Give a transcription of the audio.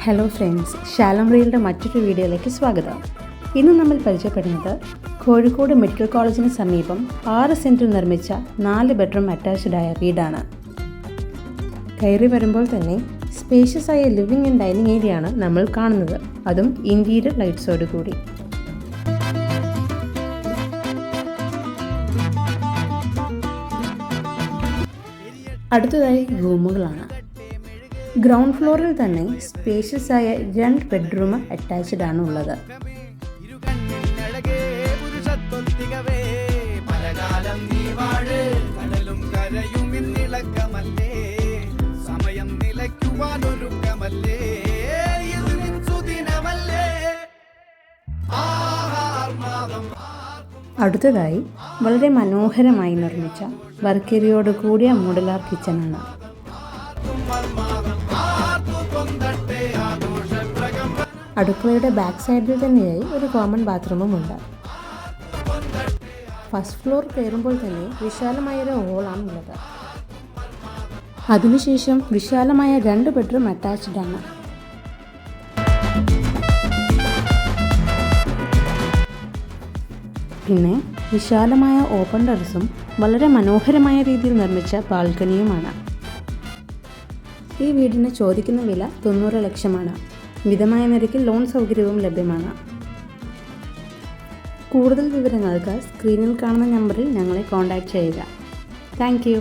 Hello friends, Shalom റിയലിൻ്റെ മറ്റൊരു വീഡിയോയിലേക്ക് സ്വാഗതം. ഇന്ന് നമ്മൾ പരിചയപ്പെടുന്നത് കോഴിക്കോട് മെഡിക്കൽ കോളേജിന് സമീപം 6 സെൻറ്റിൽ നിർമ്മിച്ച 4 ബെഡ്റൂം അറ്റാച്ച്ഡായ വീടാണ്. കയറി വരുമ്പോൾ തന്നെ സ്പേഷ്യസ് ആയ ലിവിംഗ് ആൻഡ് ഡൈനിങ് ഏരിയ ആണ് നമ്മൾ കാണുന്നത്, അതും ഇൻറ്റീരിയർ ലൈറ്റ്സോട് കൂടി. അടുത്തതായി റൂമുകളാണ്. ഗ്രൗണ്ട് ഫ്ലോറിൽ തന്നെ സ്പേഷ്യസ് ആയ 2 ബെഡ്റൂം അറ്റാച്ച്ഡ് ആണ് ഉള്ളത്. അടുത്തതായി വളരെ മനോഹരമായി നിർമ്മിച്ച വർക്ക് ഏരിയയോട് കൂടിയ മോഡുലാർ കിച്ചണാണ്. അടുക്കളയുടെ ബാക്ക് സൈഡിൽ തന്നെയായി ഒരു കോമൺ ബാത്റൂമും ഉണ്ട്. ഫസ്റ്റ് ഫ്ലോർ കയറുമ്പോൾ തന്നെ വിശാലമായൊരു ഹോളാണ് ഉള്ളത്. അതിനുശേഷം വിശാലമായ 2 ബെഡ്റൂം അറ്റാച്ച്ഡ് ആണ്. പിന്നെ വിശാലമായ ഓപ്പൺ ടെറസും വളരെ മനോഹരമായ രീതിയിൽ നിർമ്മിച്ച ബാൽക്കണിയുമാണ്. ഈ വീടിന് ചോദിക്കുന്ന വില 90 ലക്ഷമാണ്. മിതമായ നിരക്കിൽ ലോൺ സൗകര്യവും ലഭ്യമാണ്. കൂടുതൽ വിവരങ്ങൾക്ക് സ്ക്രീനിൽ കാണുന്ന നമ്പറിൽ ഞങ്ങളെ കോൺടാക്റ്റ് ചെയ്യുക. Thank you.